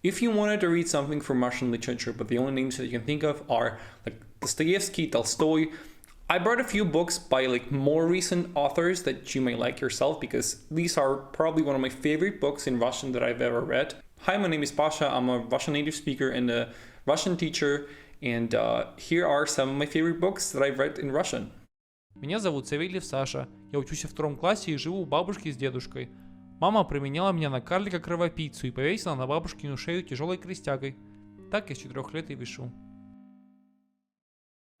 If you wanted to read something from Russian literature, but the only names that you can think of are like Dostoevsky, Tolstoy, I brought a few books by like more recent authors that you may like yourself, because these are probably one of my favorite books in Russian that I've ever read. Hi, my name is Pasha. I'm a Russian native speaker and a Russian teacher, and here are some of my favorite books that I've read in Russian. Меня зовут Савельев Саша. Я учусь во 2 классе и живу у бабушки с дедушкой. Мама променяла меня на карлика-кровопийцу и повесила на бабушкину шею тяжелой крестягой. Так я с 4 лет и вешу.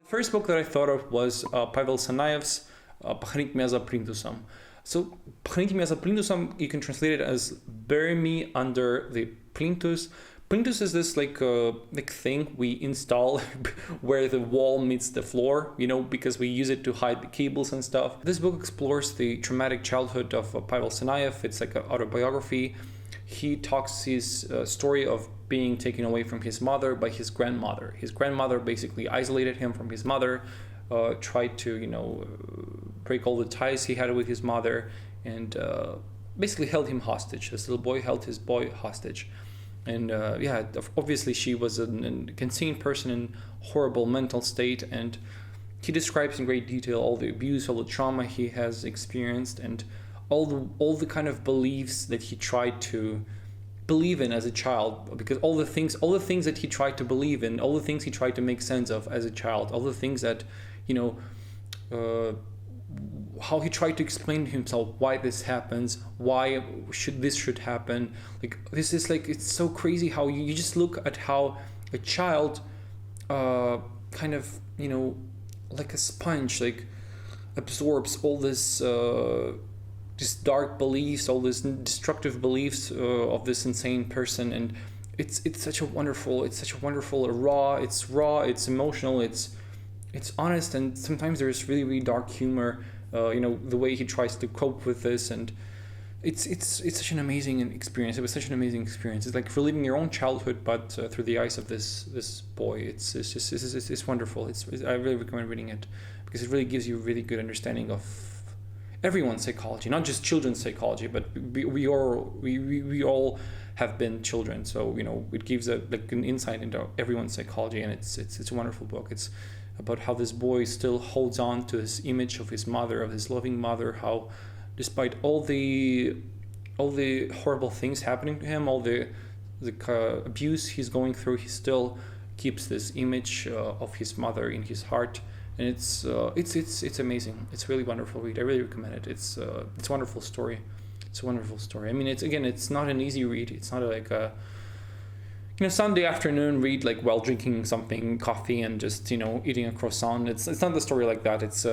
The first book that I thought of was Павел Санаев's Похороните, меня плинтусом. So, Похороните, меня плинтусом, you can translate it as bury me under the plintus. Plintus is this like thing we install where the wall meets the floor, you know, because we use it to hide the cables and stuff. This book explores the traumatic childhood of Pavel Sanayev. It's like an autobiography. He talks his story of being taken away from his mother by his grandmother. His grandmother basically isolated him from his mother, tried to, you know, break all the ties he had with his mother, and basically held him hostage. This little boy held his boy hostage. And yeah, obviously she was an insane person in horrible mental state, and he describes in great detail all the abuse, all the trauma he has experienced, and all the kind of beliefs that he tried to believe in as a child, because all the things that he tried to believe in, all the things he tried to make sense of as a child, all the things that, you know, how he tried to explain to himself why this happens, why this should happen. Like, this is like, it's so crazy how you just look at how a child kind of, you know, like a sponge, like absorbs all this just dark beliefs, all these destructive beliefs of this insane person. And it's such a wonderful raw, it's emotional, it's honest, and sometimes there's really, really dark humor. You know, the way he tries to cope with this, and it's such an amazing experience. It was such an amazing experience. It's like reliving your own childhood, but through the eyes of this boy. It's wonderful. I really recommend reading it, because it really gives you a really good understanding of everyone's psychology, not just children's psychology, but we all have been children. So, you know, it gives an insight into everyone's psychology, and it's a wonderful book. It's about how this boy still holds on to this image of his mother, of his loving mother, how despite all the horrible things happening to him, all the abuse he's going through, he still keeps this image of his mother in his heart. And it's amazing. It's really wonderful read. I really recommend it. It's a wonderful story. It's a wonderful story. I mean, it's not an easy read. It's not like a, you know, Sunday afternoon read, like while drinking something, coffee, and just, you know, eating a croissant. It's not the story like that. It's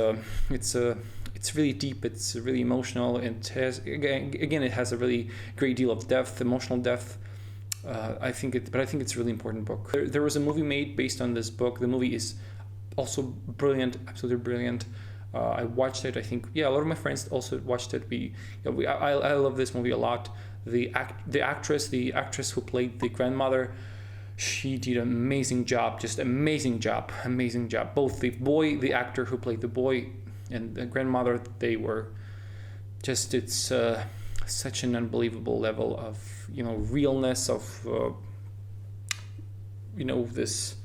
really deep. It's really emotional. It has it has a really great deal of depth, emotional depth. I think it's a really important book. There was a movie made based on this book. The movie is also brilliant, absolutely brilliant. I watched it. I think, yeah, a lot of my friends also watched it. I love this movie a lot. The actress who played the grandmother, she did an amazing job, just amazing job. Both the actor who played the boy and the grandmother, they were just, it's such an unbelievable level of, you know, realness, of, you know, this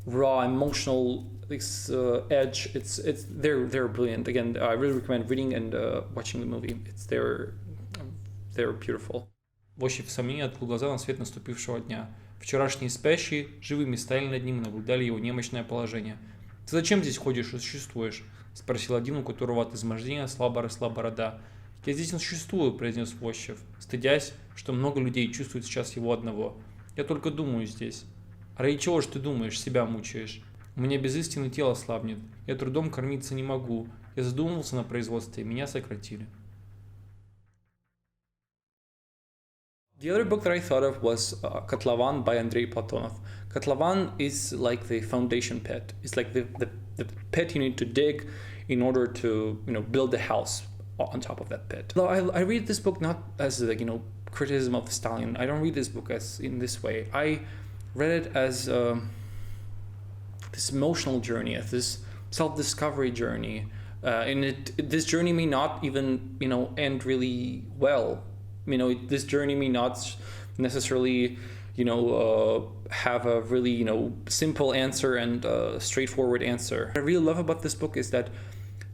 raw emotional, this edge. They're brilliant. Again, I really recommend reading and watching the movie. They're beautiful. Вощи в сомнении открыл глаза на свет наступившего дня. Вчерашние спящие живыми стояли над ним и наблюдали его немощное положение. «Ты зачем здесь ходишь и существуешь?» – спросил один, у которого от измождения слабо росла борода. «Я здесь существую», – произнес Вощев, стыдясь, что много людей чувствуют сейчас его одного. «Я только думаю здесь». «А ради чего же ты думаешь, себя мучаешь? У меня без истины тело слабнет. Я трудом кормиться не могу. Я задумывался на производстве, меня сократили». The other book that I thought of was Котлован by Андрей Платонов. Котлован is like the foundation pit. It's like the pit you need to dig in order to, you know, build a house on top of that pit. Though I read this book not as, like, you know, criticism of Stalin. I don't read this book as in this way. I read it as this emotional journey, as this self-discovery journey. And this journey may not even, you know, end really well. You know, this journey may not necessarily, have a really, simple answer and straightforward answer. What I really love about this book is that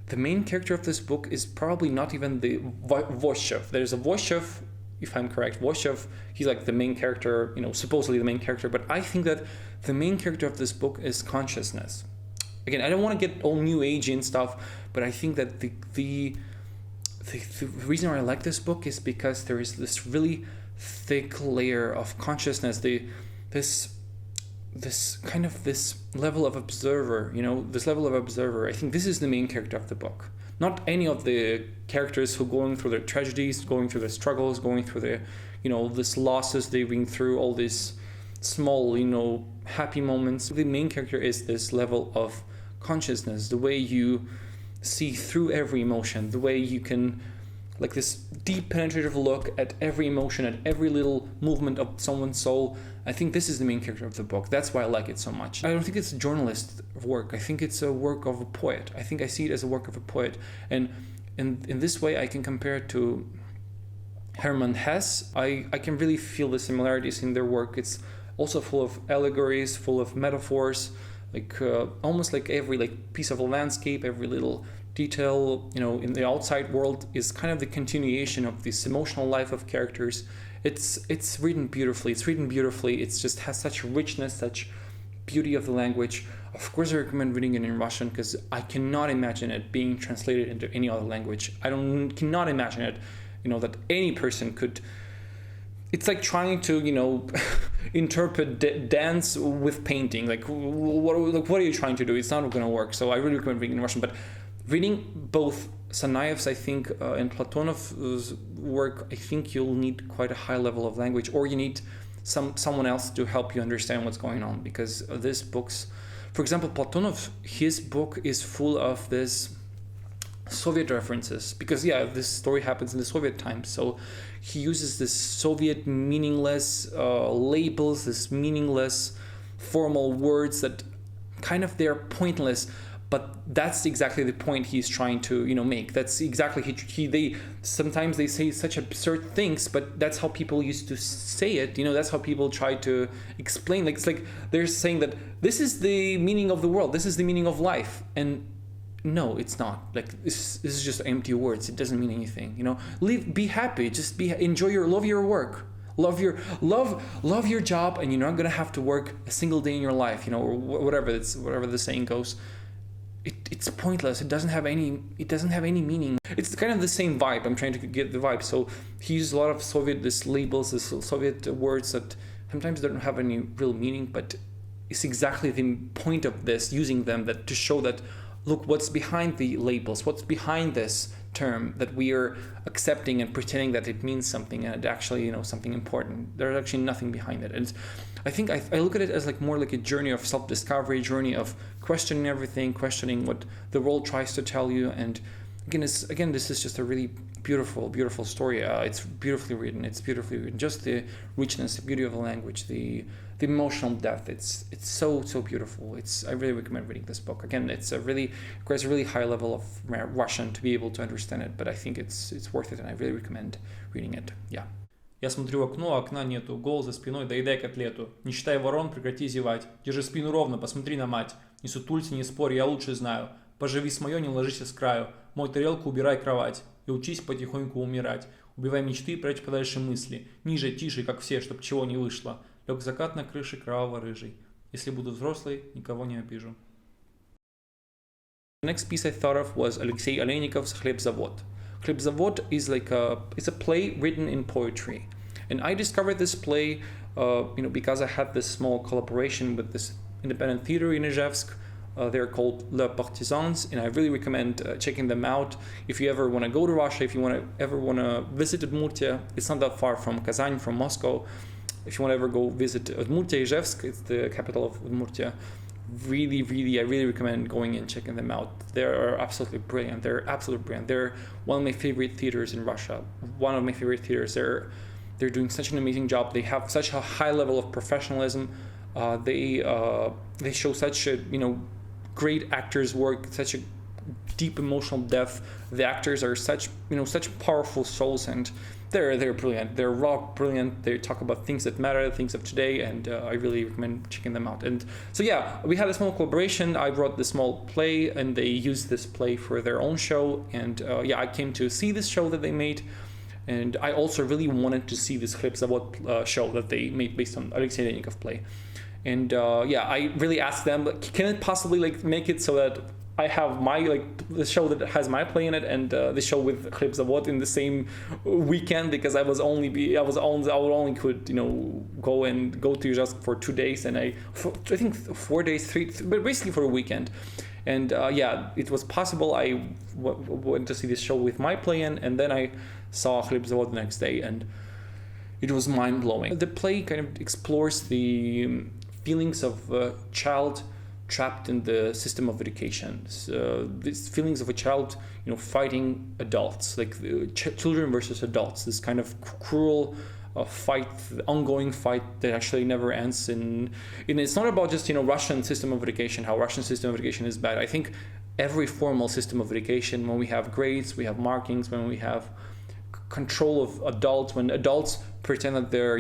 the main character of this book is probably not even the Voshchev. There's a Voshchev, if I'm correct. Voshchev, he's like the main character, supposedly the main character, but I think that the main character of this book is consciousness. Again, I don't want to get all new agey and stuff, but I think that the reason why I like this book is because there is this really thick layer of consciousness, this level of observer, this level of observer. I think this is the main character of the book. Not any of the characters who going through their tragedies, going through their struggles, going through their, this losses they've been through, all these small, happy moments. The main character is this level of consciousness, the way you see through every emotion, the way you can, like this deep penetrative look at every emotion, at every little movement of someone's soul. I think this is the main character of the book. That's why I like it so much. I don't think it's a journalist work. I think it's a work of a poet. I think I see it as a work of a poet. And in this way, I can compare it to Hermann Hesse. I can really feel the similarities in their work. It's also full of allegories, full of metaphors, almost like every piece of a landscape, every little detail, in the outside world is kind of the continuation of this emotional life of characters. It's written beautifully. It just has such richness, such beauty of the language. Of course, I recommend reading it in Russian because I cannot imagine it being translated into any other language. Cannot imagine it, that any person could. It's like trying to, interpret dance with painting. What are you trying to do? It's not going to work. So I really recommend reading in Russian. But reading both Sanaev's, I think, and Platonov's work, I think you'll need quite a high level of language, or you need someone else to help you understand what's going on. Because these books, for example, Platonov, his book is full of this Soviet references, because this story happens in the Soviet times, so he uses this Soviet meaningless labels, this meaningless formal words that kind of they're pointless, but that's exactly the point he's trying to make. That's exactly they sometimes they say such absurd things, but that's how people used to say it. That's how people try to explain. It's like they're saying that this is the meaning of the world, this is the meaning of life, and no, it's not. This is just empty words. It doesn't mean anything. Be happy. Just love your work. Love your job, and you're not gonna have to work a single day in your life. Or whatever the saying goes. It's pointless. It doesn't have any meaning. It's kind of the same vibe. I'm trying to get the vibe. So he uses a lot of Soviet labels, this Soviet words that sometimes don't have any real meaning, but it's exactly the point of this, using them to show that. Look, what's behind the labels? What's behind this term that we are accepting and pretending that it means something, and it actually, something important. There's actually nothing behind it. And I think I look at it as more like a journey of self-discovery, journey of questioning everything, questioning what the world tries to tell you. And again, this is just a really beautiful, beautiful story. It's beautifully written. Just the richness, the beauty of the language, the emotional depth. It's so beautiful. I really recommend reading this book. Again, requires a really high level of Russian to be able to understand it, but I think it's worth it, and I really recommend reading it. Yeah. Я смотрю в окно, окна нету, гол за спиной, доедай котлету. Не считай ворон, прекрати зевать. Держи спину ровно, посмотри на мать. Не сутулься, не спорь, я лучше знаю. Поживи с моё, не ложись с краю. Мой тарелку, убирай кровать. И учись потихоньку умирать. Убивай мечты, прячь подальше мысли. Ниже, тише, как все, чтоб чего не вышло. Лег закат на крыше кроваво-рыжий. Если буду взрослый, никого не обижу. The next piece I thought of was Alexei Oleynikov's Хлебзавод. Хлебзавод is it's a play written in poetry. And I discovered this play, because I had this small collaboration with this independent theater in Izhevsk. They're called Les Partisans, and I really recommend checking them out. If you ever want to go to Russia, if you ever want to visit Udmurtia, it's not that far from Kazan, from Moscow. If you want to ever go visit Udmurtia, Izhevsk, it's the capital of Udmurtia. I really recommend going and checking them out. They're absolutely brilliant. They're one of my favorite theaters in Russia. They're doing such an amazing job. They have such a high level of professionalism. They show such great actors' work, such a deep emotional depth. The actors are such powerful souls, and they're brilliant. They're rock brilliant. They talk about things that matter, things of today, and I really recommend checking them out. And so yeah, we had a small collaboration. I brought the small play, and they used this play for their own show. And I came to see this show that they made. And I also really wanted to see this Hlebzavod show that they made based on Alexei Oleynikov play. And I really asked them, can it possibly make it so that I have the show that has my play in it and the show with Hlebzavod in the same weekend, because I would only could go to just for 2 days, and I think 4 days, but basically for a weekend. And it was possible. I went to see this show with my play in, and then I saw Hlebzavod the next day, and it was mind-blowing. The play kind of explores the feelings of a child trapped in the system of education. These feelings of a child, fighting adults, like children versus adults. This kind of cruel fight, ongoing fight that actually never ends. And it's not about just Russian system of education, how Russian system of education is bad. I think every formal system of education, when we have grades, we have markings, when we have control of adults, when adults pretend that they're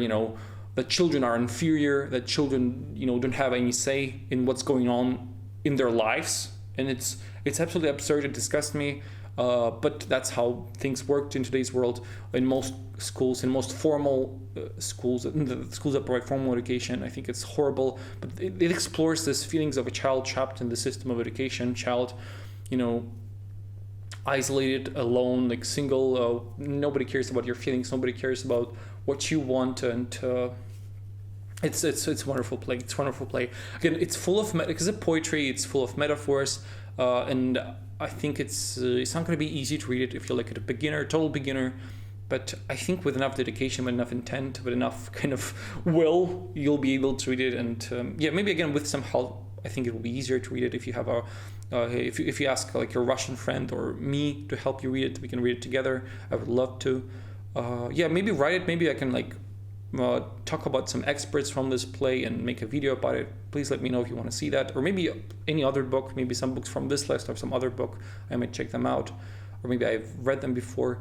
that children are inferior, that children don't have any say in what's going on in their lives, and it's absolutely absurd. It disgusts me, but that's how things worked in today's world. In most schools, in most formal schools, in the schools that provide formal education, I think it's horrible. But it explores this feelings of a child trapped in the system of education, child, isolated, alone, like single. Nobody cares about your feelings. Nobody cares about what you want, and it's a wonderful play. It's a wonderful play. Again, it's full of because it's poetry. It's full of metaphors, and I think it's not going to be easy to read it if you're like a beginner, total beginner. But I think with enough dedication, with enough intent, with enough kind of will, you'll be able to read it. And maybe again with some help, I think it will be easier to read it if you have if you ask like your Russian friend or me to help you read it. We can read it together. I would love to. Maybe write it. Maybe I can talk about some excerpts from this play and make a video about it. Please let me know if you want to see that, or maybe any other book, maybe some books from this list or some other book. I might check them out, or maybe I've read them before.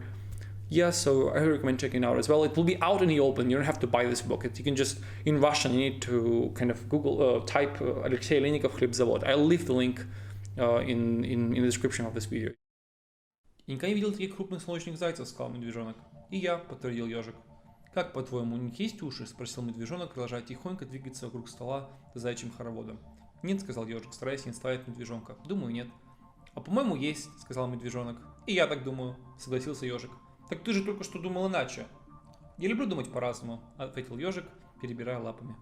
So I recommend checking it out as well. It will be out in the open. You don't have to buy this book. You can just, in Russian, you need to kind of type Alexei Oleynikov Hlebzavod. I'll leave the link in the description of this video. «Я никогда не видел таких крупных солнечных зайцев», — сказал медвежонок. «И я», — подтвердил ежик. «Как, по-твоему, у них есть уши?» — спросил медвежонок, продолжая тихонько двигаться вокруг стола за заячьим хороводом. «Нет», — сказал ежик, стараясь не отставить медвежонка. «Думаю, нет». «А по-моему, есть», — сказал медвежонок. «И я так думаю», — согласился ежик. «Так ты же только что думал иначе». «Я люблю думать по-разному», — ответил ежик, перебирая лапами.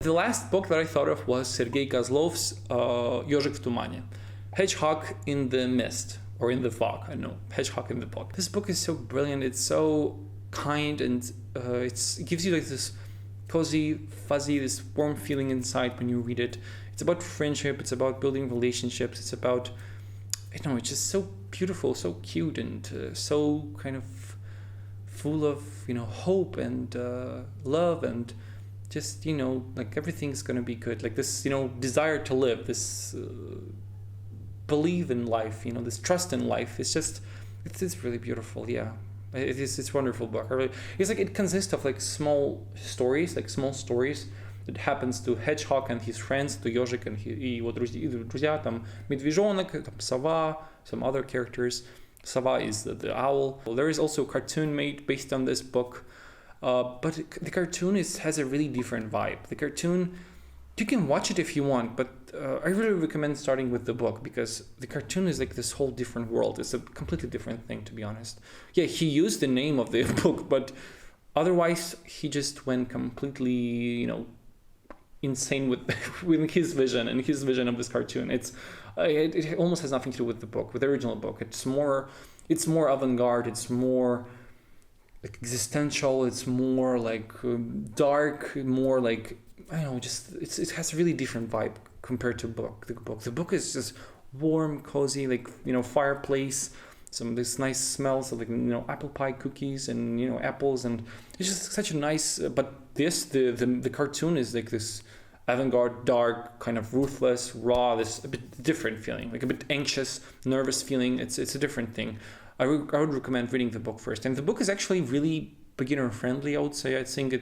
The last book that I thought of was Sergei Kozlov's Ёжик в тумане, Hedgehog in the Mist, or in the Fog, I don't know, Hedgehog in the Fog. This book is so brilliant, it's so kind, and it gives you like this cozy, fuzzy, this warm feeling inside when you read it. It's about friendship, it's about building relationships, it's about, it's just so beautiful, so cute, and so kind of full of, hope and love, and just, like everything's gonna be good. Like this, desire to live, this believe in life, this trust in life. It's really beautiful. Yeah, it's a wonderful book. It's like it consists of like small stories that happens to Hedgehog and his friends, to Ёжик and его друзья, там медвежонок, там сова, some other characters. Sava is the owl. There is also a cartoon made based on this book. But the cartoon has a really different vibe. The cartoon, you can watch it if you want, but I really recommend starting with the book, because the cartoon is like this whole different world. It's a completely different thing, to be honest. Yeah, he used the name of the book, but otherwise he just went completely, insane with his vision and his vision of this cartoon. It almost has nothing to do with the book, with the original book. It's more avant-garde. It's more like existential. It's more like dark. More like it has a really different vibe compared to the book is just warm, cozy, like fireplace, some of this nice smells of apple pie cookies and apples, and it's just such a nice. But the cartoon is like this avant-garde, dark, kind of ruthless, raw, this a bit different feeling, like a bit anxious, nervous feeling. It's a different thing. I would recommend reading the book first. And the book is actually really beginner friendly, I would say. I think at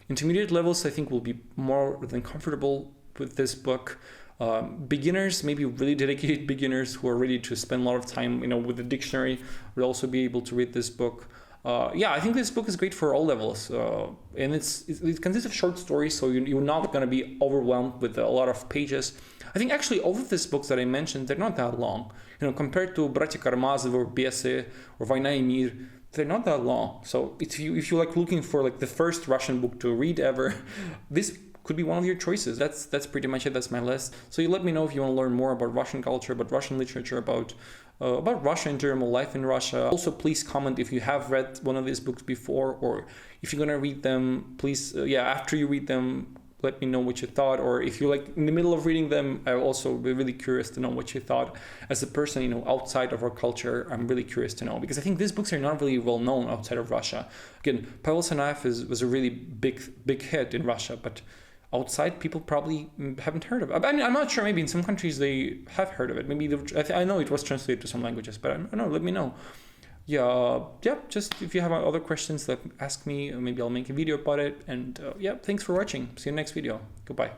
intermediate levels, I think will be more than comfortable with this book. Beginners, maybe really dedicated beginners who are ready to spend a lot of time, with the dictionary, will also be able to read this book. I think this book is great for all levels, and it consists of short stories, so you're not going to be overwhelmed with a lot of pages. I think actually all of these books that I mentioned, they're not that long. Compared to Братья Карамазовы or Бесы or Война и мир, they're not that long. So if you like looking for like the first Russian book to read ever, this could be one of your choices. That's pretty much it. That's my list. So you let me know if you want to learn more about Russian culture, about Russian literature, about Russia in general, life in Russia. Also, please comment if you have read one of these books before, or if you're gonna read them. Please, after you read them, let me know what you thought. Or if you're like in the middle of reading them, I'll also be really curious to know what you thought. As a person, outside of our culture, I'm really curious to know, because I think these books are not really well known outside of Russia. Again, Pavel Sanaев was a really big hit in Russia, but outside, people probably haven't heard of it. I mean, I'm not sure. Maybe in some countries they have heard of it. Maybe I know it was translated to some languages, but I don't know. Let me know. Just if you have other questions, ask me. Maybe I'll make a video about it. And thanks for watching. See you in the next video. Goodbye.